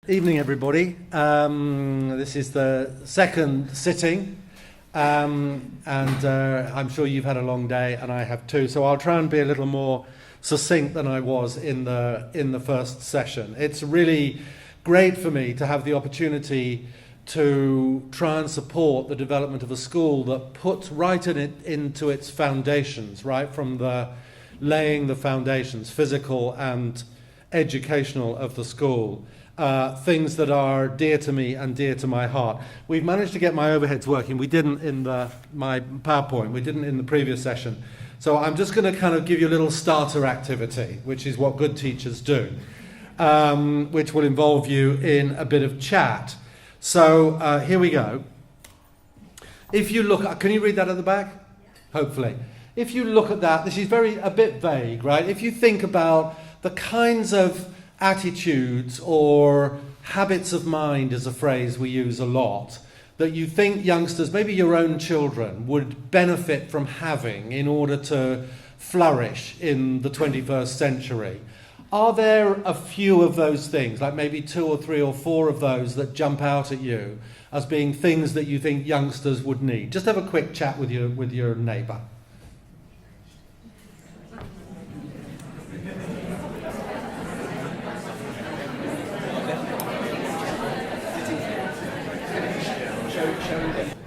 Evening, everybody. This is the second sitting, and I'm sure you've had a long day, and I have too. So I'll try and be a little more succinct than I was in the first session. It's really great for me to have the opportunity to try and support the development of a school that puts right into its foundations, right from the laying the foundations, physical and educational, of the school. Things that are dear to me and dear to my heart. We've managed to get my overheads working. We didn't in my PowerPoint. We didn't in the previous session. So I'm just going to kind of give you a little starter activity, which is what good teachers do, which will involve you in a bit of chat. So here we go. If you look, can you read that at the back? Hopefully. If you look at that, this is a bit vague, right? If you think about the kinds of attitudes or habits of mind is a phrase we use a lot, that you think youngsters, maybe your own children, would benefit from having in order to flourish in the 21st century. Are there a few of those things, like maybe 2 or 3 or 4 of those that jump out at you as being things that you think youngsters would need? Just have a quick chat with your neighbour.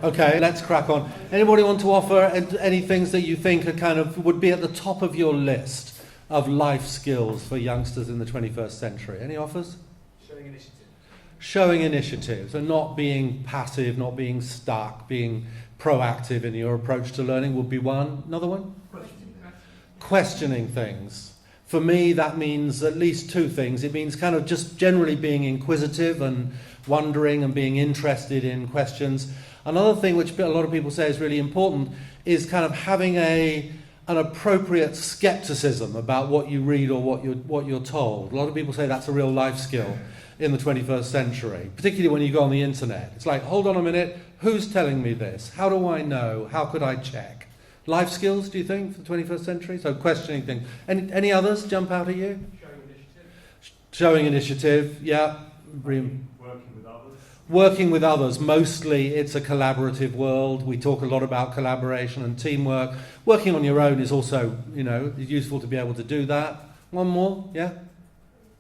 Okay, let's crack on. Anybody want to offer any things that you think are kind of would be at the top of your list of life skills for youngsters in the 21st century? Any offers? Showing initiative. Showing initiative. So not being passive, not being stuck, being proactive in your approach to learning would be one. Another one? Questioning things. For me, that means at least 2 things. It means kind of just generally being inquisitive and wondering and being interested in questions. Another thing which a lot of people say is really important is kind of having an appropriate skepticism about what you read or what you're told. A lot of people say that's a real life skill in the 21st century, particularly when you go on the internet. It's like, hold on a minute, who's telling me this? How do I know? How could I check? Life skills, do you think, for the 21st century? So questioning things. Any others jump out at you? Showing initiative. Showing initiative, yeah. Working with others. Working with others. Mostly it's a collaborative world. We talk a lot about collaboration and teamwork. Working on your own is also, useful to be able to do that. One more, yeah?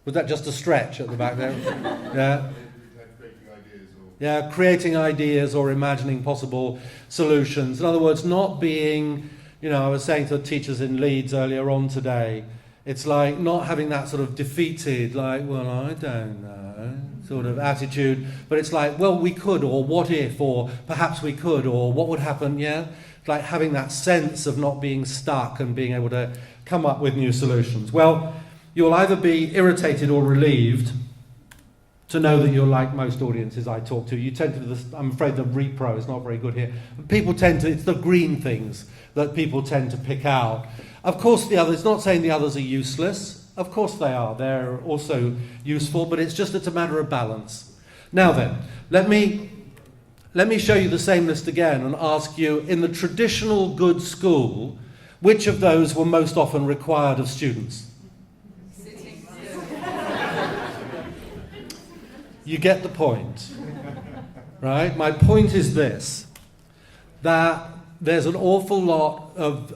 Was that just a stretch at the back there? Yeah. Yeah, creating ideas or imagining possible solutions. In other words, not being, I was saying to the teachers in Leeds earlier on today, it's like not having that sort of defeated, like, well, I don't know, sort of attitude, but it's like, well, we could, or what if, or perhaps we could, or what would happen, yeah? Like having that sense of not being stuck and being able to come up with new solutions. Well, you'll either be irritated or relieved to know that you're like most audiences I talk to. You tend to, I'm afraid the repro is not very good here. People tend to, it's the green things that people tend to pick out. Of course the others, it's not saying the others are useless. Of course they are. They're also useful, but it's a matter of balance. Now then, let me show you the same list again and ask you, in the traditional good school, which of those were most often required of students? You get the point, right? My point is this, that there's an awful lot of,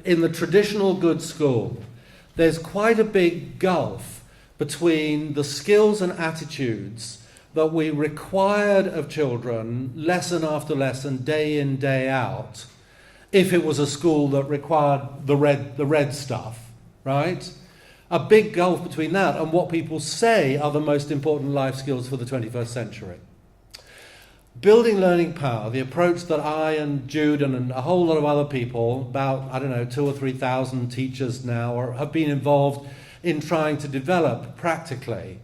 in the traditional good school, there's quite a big gulf between the skills and attitudes that we required of children lesson after lesson, day in, day out, if it was a school that required the red stuff, right? A big gulf between that and what people say are the most important life skills for the 21st century. Building learning power, the approach that I and Jude and a whole lot of other people, about, 2,000 or 3,000 teachers now, have been involved in trying to develop practically,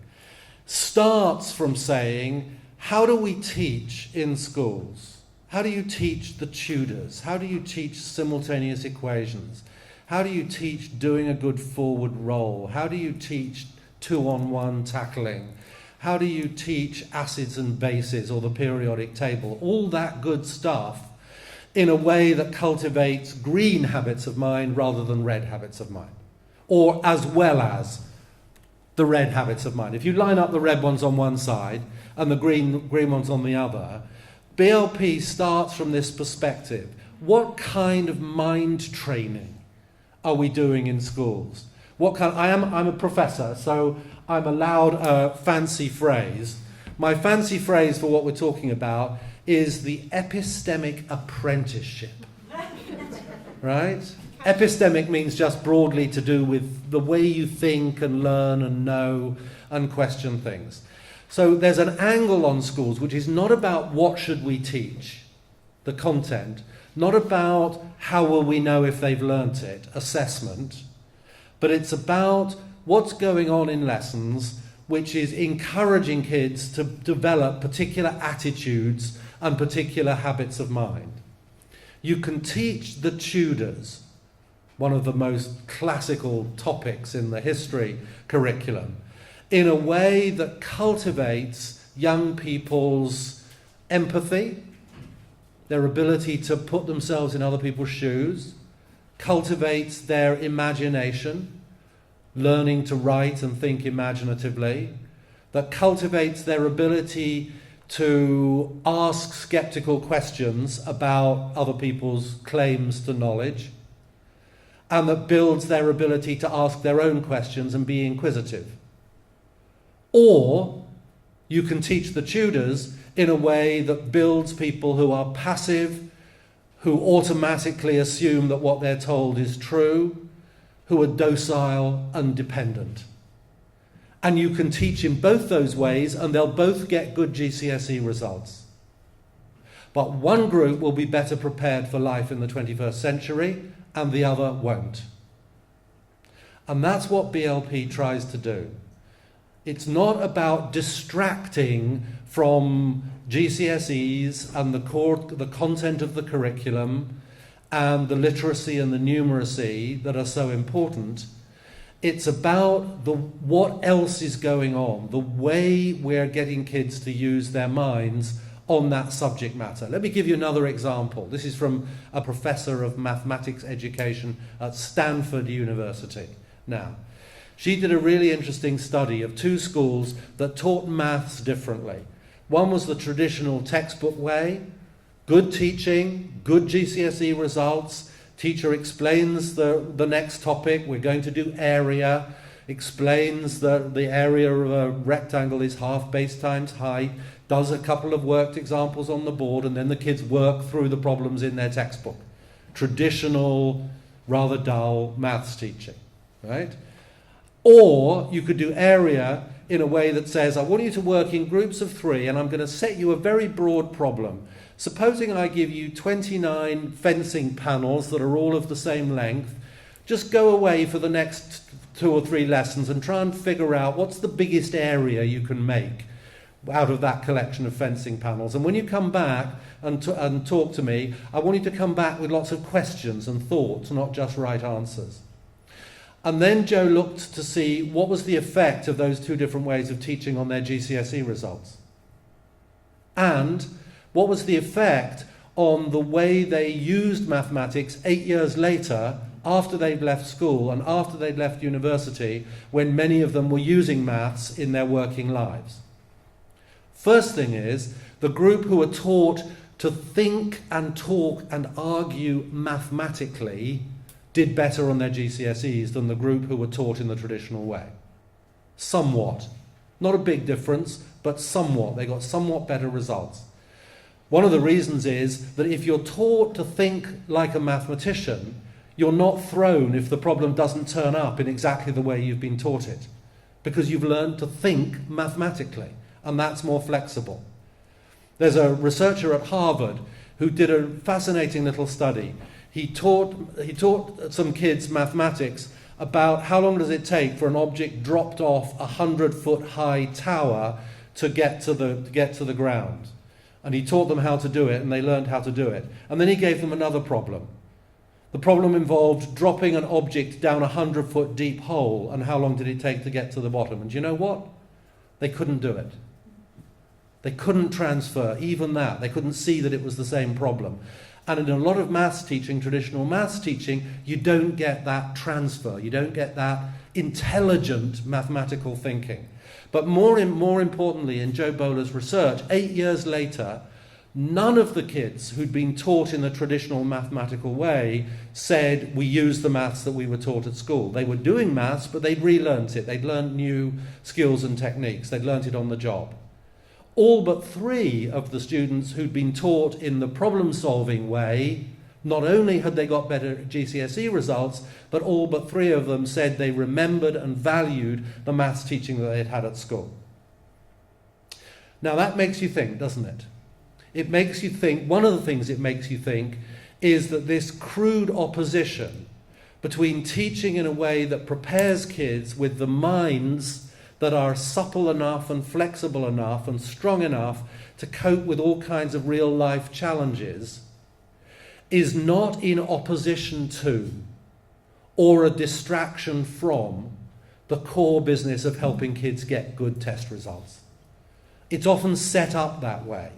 starts from saying, how do we teach in schools? How do you teach the tutors? How do you teach simultaneous equations? How do you teach doing a good forward roll? How do you teach 2-on-1 tackling? How do you teach acids and bases or the periodic table? All that good stuff in a way that cultivates green habits of mind rather than red habits of mind. Or as well as the red habits of mind. If you line up the red ones on one side and the green ones on the other, BLP starts from this perspective. What kind of mind training are we doing in schools? I'm a professor, so I'm allowed a fancy phrase. My fancy phrase for what we're talking about is the epistemic apprenticeship. Right? Epistemic means just broadly to do with the way you think and learn and know and question things. So there's an angle on schools which is not about what should we teach, the content, not about how will we know if they've learnt it, assessment, but it's about what's going on in lessons, which is encouraging kids to develop particular attitudes and particular habits of mind. You can teach the Tudors, one of the most classical topics in the history curriculum, in a way that cultivates young people's empathy, their ability to put themselves in other people's shoes, cultivates their imagination, learning to write and think imaginatively, that cultivates their ability to ask skeptical questions about other people's claims to knowledge, and that builds their ability to ask their own questions and be inquisitive. Or you can teach the Tudors in a way that builds people who are passive, who automatically assume that what they're told is true, who are docile and dependent. And you can teach in both those ways, and they'll both get good GCSE results. But one group will be better prepared for life in the 21st century, and the other won't. And that's what BLP tries to do. It's not about distracting from GCSEs and the content of the curriculum and the literacy and the numeracy that are so important. It's about what else is going on, the way we're getting kids to use their minds on that subject matter. Let me give you another example. This is from a professor of mathematics education at Stanford University. Now, she did a really interesting study of two schools that taught maths differently. One was the traditional textbook way, good teaching, good GCSE results. Teacher explains the next topic. We're going to do area, explains the area of a rectangle is half base times height, does a couple of worked examples on the board, and then the kids work through the problems in their textbook. Traditional, rather dull maths teaching, right? Or you could do area in a way that says, I want you to work in groups of 3, and I'm going to set you a very broad problem. Supposing I give you 29 fencing panels that are all of the same length, just go away for the next 2 or 3 lessons and try and figure out what's the biggest area you can make out of that collection of fencing panels. And when you come back and talk to me, I want you to come back with lots of questions and thoughts, not just right answers. And then Joe looked to see what was the effect of those 2 different ways of teaching on their GCSE results. And what was the effect on the way they used mathematics 8 years later, after they'd left school and after they'd left university, when many of them were using maths in their working lives. First thing is, the group who were taught to think and talk and argue mathematically did better on their GCSEs than the group who were taught in the traditional way. Somewhat. Not a big difference, but somewhat. They got somewhat better results. One of the reasons is that if you're taught to think like a mathematician, you're not thrown if the problem doesn't turn up in exactly the way you've been taught it, because you've learned to think mathematically, and that's more flexible. There's a researcher at Harvard who did a fascinating little study. He taught some kids mathematics about how long does it take for an object dropped off a 100-foot high tower to get to the ground. And he taught them how to do it, and they learned how to do it. And then he gave them another problem. The problem involved dropping an object down a 100-foot deep hole, and how long did it take to get to the bottom? And do you know what? They couldn't do it. They couldn't transfer even that. They couldn't see that it was the same problem. And in a lot of maths teaching, traditional maths teaching, you don't get that transfer. You don't get that intelligent mathematical thinking. But more importantly, in Joe Bowler's research, 8 years later, none of the kids who'd been taught in the traditional mathematical way said, we used the maths that we were taught at school. They were doing maths, but they'd relearnt it. They'd learned new skills and techniques. They'd learnt it on the job. All but 3 of the students who'd been taught in the problem-solving way, not only had they got better GCSE results, but all but 3 of them said they remembered and valued the maths teaching that they'd had at school. Now that makes you think, doesn't it? It makes you think, one of the things it makes you think is that this crude opposition between teaching in a way that prepares kids with the minds that are supple enough and flexible enough and strong enough to cope with all kinds of real life challenges is not in opposition to or a distraction from the core business of helping kids get good test results. It's often set up that way.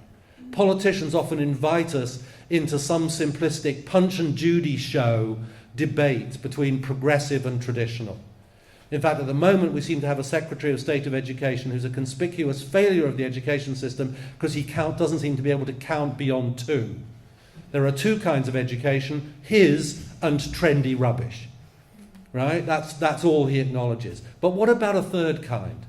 Politicians often invite us into some simplistic Punch and Judy show debate between progressive and traditional. In fact, at the moment, we seem to have a Secretary of State of Education who's a conspicuous failure of the education system because he doesn't seem to be able to count beyond 2. There are 2 kinds of education, his and trendy rubbish. Right? That's all he acknowledges. But what about a third kind?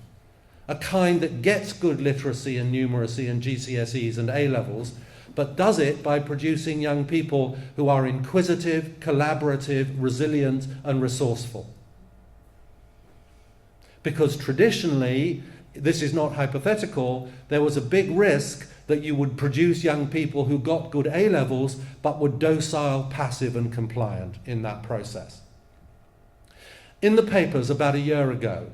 A kind that gets good literacy and numeracy and GCSEs and A-levels, but does it by producing young people who are inquisitive, collaborative, resilient, and resourceful. Because traditionally, this is not hypothetical, there was a big risk that you would produce young people who got good A-levels but were docile, passive, and compliant in that process. In the papers about a year ago,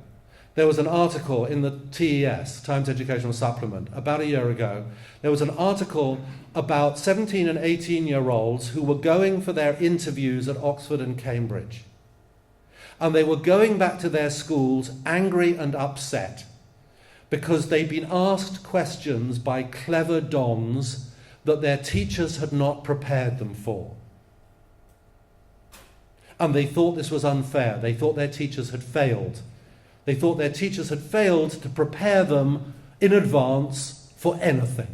there was an article in the TES, Times Educational Supplement, about a year ago. There was an article about 17 and 18-year-olds who were going for their interviews at Oxford and Cambridge. And they were going back to their schools angry and upset because they'd been asked questions by clever dons that their teachers had not prepared them for. And they thought this was unfair. They thought their teachers had failed. They thought their teachers had failed to prepare them in advance for anything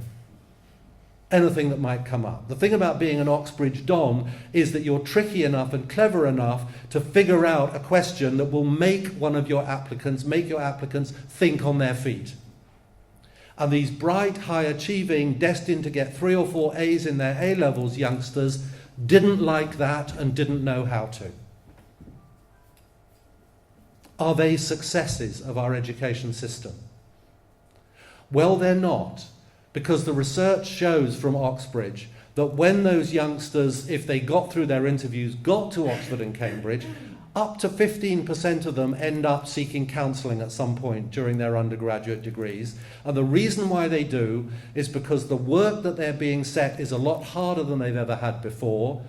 that might come up. The thing about being an Oxbridge Don is that you're tricky enough and clever enough to figure out a question that will make your applicants think on their feet. And these bright, high-achieving, destined to get 3 or 4 A's in their A-levels youngsters didn't like that and didn't know how to. Are they successes of our education system? Well, they're not, because the research shows from Oxbridge that when those youngsters, if they got through their interviews, got to Oxford and Cambridge, up to 15% of them end up seeking counselling at some point during their undergraduate degrees. And the reason why they do is because the work that they're being set is a lot harder than they've ever had before.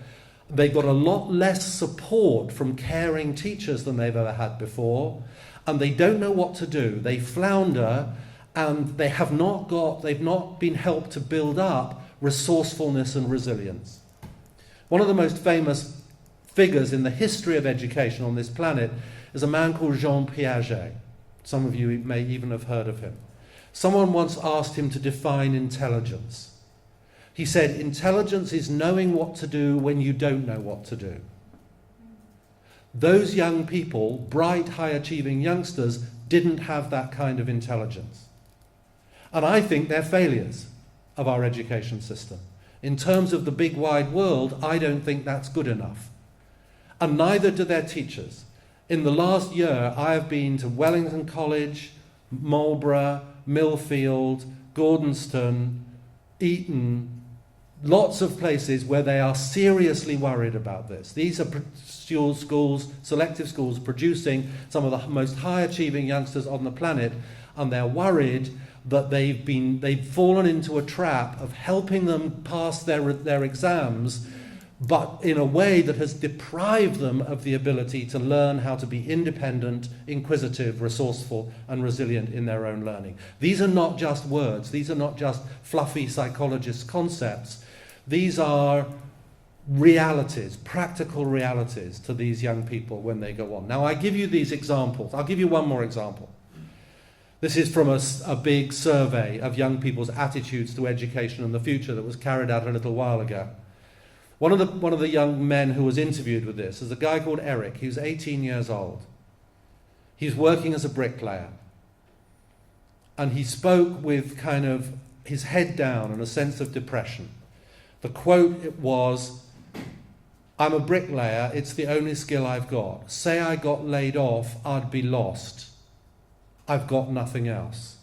They've got a lot less support from caring teachers than they've ever had before, and they don't know what to do. They flounder, and they've not been helped to build up resourcefulness and resilience. One of the most famous figures in the history of education on this planet is a man called Jean Piaget. Some of you may even have heard of him. Someone once asked him to define intelligence. He said, intelligence is knowing what to do when you don't know what to do. Those young people, bright, high-achieving youngsters, didn't have that kind of intelligence. And I think they're failures of our education system. In terms of the big wide world, I don't think that's good enough. And neither do their teachers. In the last year, I have been to Wellington College, Marlborough, Millfield, Gordonston, Eton, lots of places where they are seriously worried about this. These are schools, selective schools, producing some of the most high-achieving youngsters on the planet, and they're worried that they've fallen into a trap of helping them pass their exams, but in a way that has deprived them of the ability to learn how to be independent, inquisitive, resourceful, and resilient in their own learning. These are not just words. These are not just fluffy psychologist concepts. These are realities, practical realities to these young people when they go on. Now, I give you these examples. I'll give you one more example. This is from a big survey of young people's attitudes to education and the future that was carried out a little while ago. One of the young men who was interviewed with this is a guy called Eric. He was 18 years old. He's working as a bricklayer. And he spoke with kind of his head down and a sense of depression. The quote was, "I'm a bricklayer, it's the only skill I've got. Say I got laid off, I'd be lost. I've got nothing else."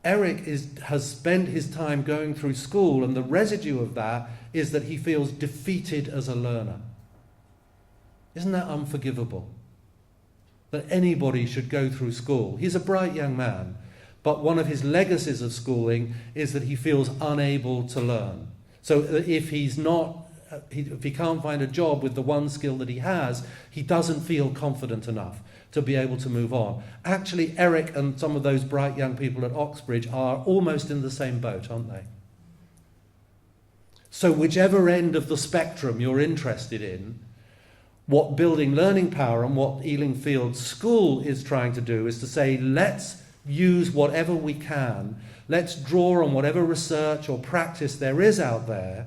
Eric has spent his time going through school, and the residue of that is that he feels defeated as a learner. Isn't that unforgivable? That anybody should go through school. He's a bright young man, but one of his legacies of schooling is that he feels unable to learn. So if he can't find a job with the one skill that he has, he doesn't feel confident enough to be able to move on. Actually, Eric and some of those bright young people at Oxbridge are almost in the same boat, aren't they? So whichever end of the spectrum you're interested in, what Building Learning Power and what Ealing Fields School is trying to do is to say, let's use whatever we can, let's draw on whatever research or practice there is out there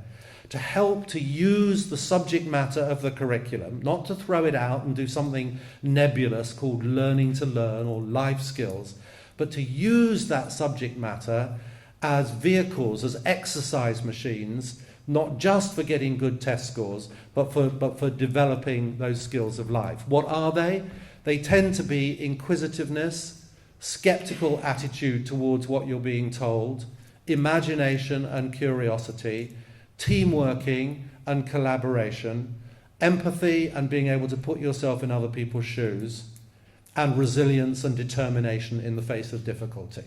to help to use the subject matter of the curriculum, not to throw it out and do something nebulous called learning to learn or life skills, but to use that subject matter as vehicles, as exercise machines, not just for getting good test scores, but for developing those skills of life. What are they? They tend to be inquisitiveness, skeptical attitude towards what you're being told, imagination and curiosity, teamworking and collaboration, empathy and being able to put yourself in other people's shoes, and resilience and determination in the face of difficulty.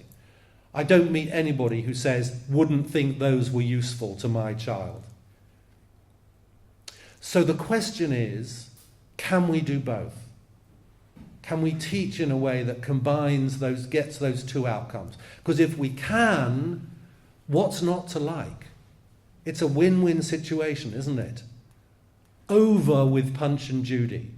I don't meet anybody who says, wouldn't think those were useful to my child. So the question is, can we do both? Can we teach in a way that combines those, gets those two outcomes? Because if we can, what's not to like? It's a win-win situation, isn't it? Over with Punch and Judy.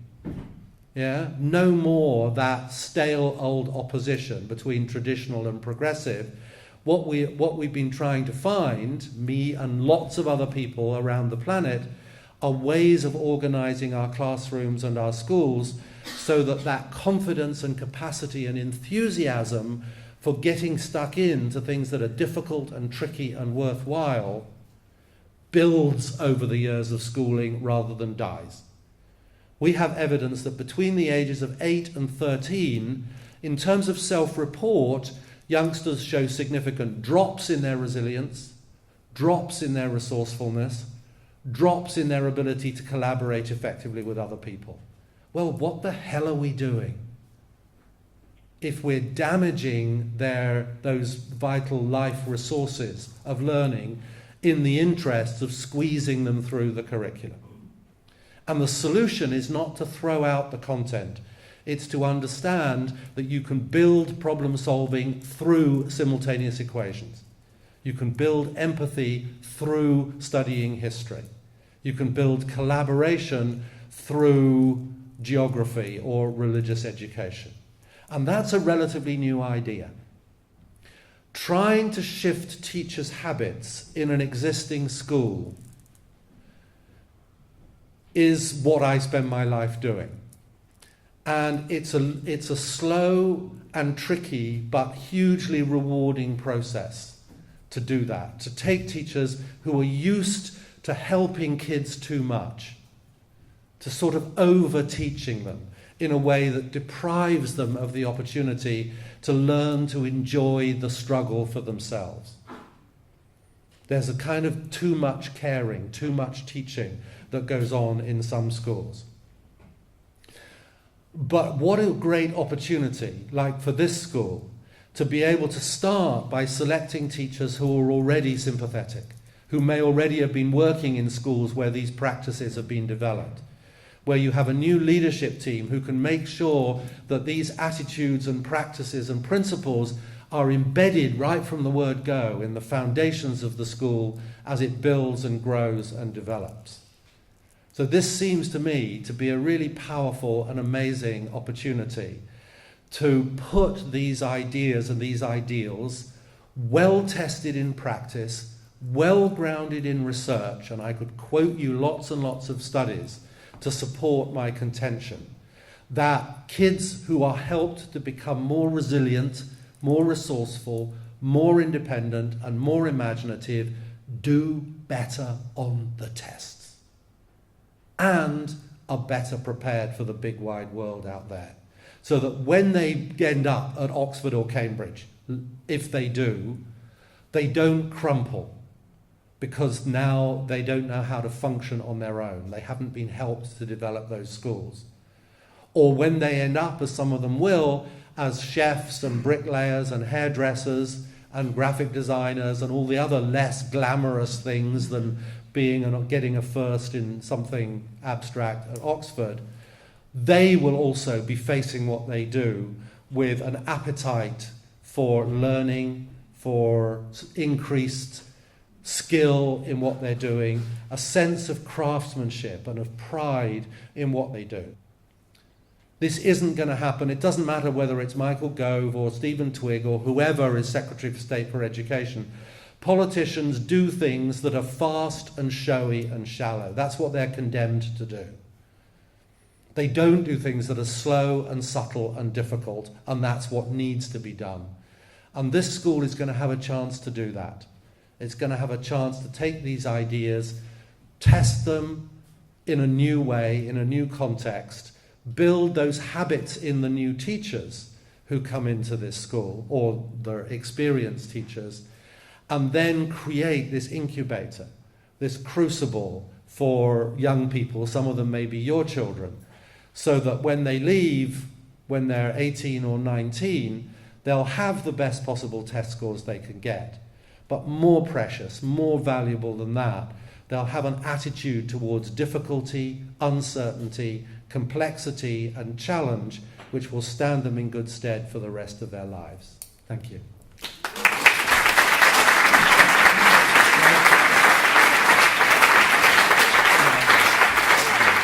Yeah? No more that stale old opposition between traditional and progressive. What we've been trying to find, me and lots of other people around the planet, are ways of organising our classrooms and our schools so that that confidence and capacity and enthusiasm for getting stuck into things that are difficult and tricky and worthwhile builds over the years of schooling rather than dies. We have evidence that between the ages of 8 and 13, in terms of self-report, youngsters show significant drops in their resilience, drops in their resourcefulness, drops in their ability to collaborate effectively with other people. Well, what the hell are we doing if we're damaging those vital life resources of learning in the interests of squeezing them through the curriculum? And the solution is not to throw out the content. It's to understand that you can build problem solving through simultaneous equations. You can build empathy through studying history. You can build collaboration through geography or religious education. And that's a relatively new idea. Trying to shift teachers' habits in an existing school is what I spend my life doing. And it's a slow and tricky but hugely rewarding process to do that, to take teachers who are used to helping kids too much, to sort of over-teaching them in a way that deprives them of the opportunity to learn to enjoy the struggle for themselves. There's a kind of too much caring, too much teaching that goes on in some schools. But what a great opportunity, like for this school, to be able to start by selecting teachers who are already sympathetic, who may already have been working in schools where these practices have been developed, where you have a new leadership team who can make sure that these attitudes and practices and principles are embedded right from the word go in the foundations of the school as it builds and grows and develops. So this seems to me to be a really powerful and amazing opportunity to put these ideas and these ideals, well tested in practice, well grounded in research, and I could quote you lots and lots of studies to support my contention, that kids who are helped to become more resilient, more resourceful, more independent, and more imaginative do better on the tests and are better prepared for the big wide world out there. So that when they end up at Oxford or Cambridge, if they do, they don't crumple because now they don't know how to function on their own. They haven't been helped to develop those skills. Or when they end up, as some of them will, as chefs and bricklayers and hairdressers and graphic designers and all the other less glamorous things than being and getting a first in something abstract at Oxford, they will also be facing what they do with an appetite for learning, for increased skill in what they're doing, a sense of craftsmanship and of pride in what they do. This isn't going to happen. It doesn't matter whether it's Michael Gove or Stephen Twigg or whoever is Secretary for State for Education. Politicians do things that are fast and showy and shallow. That's what they're condemned to do. They don't do things that are slow and subtle and difficult, and that's what needs to be done. And this school is going to have a chance to do that. It's going to have a chance to take these ideas, test them in a new way, in a new context, build those habits in the new teachers who come into this school, or the experienced teachers, and then create this incubator, this crucible for young people, some of them may be your children, so that when they leave, when they're 18 or 19, they'll have the best possible test scores they can get. But more precious, more valuable than that, they'll have an attitude towards difficulty, uncertainty, complexity and challenge, which will stand them in good stead for the rest of their lives. Thank you.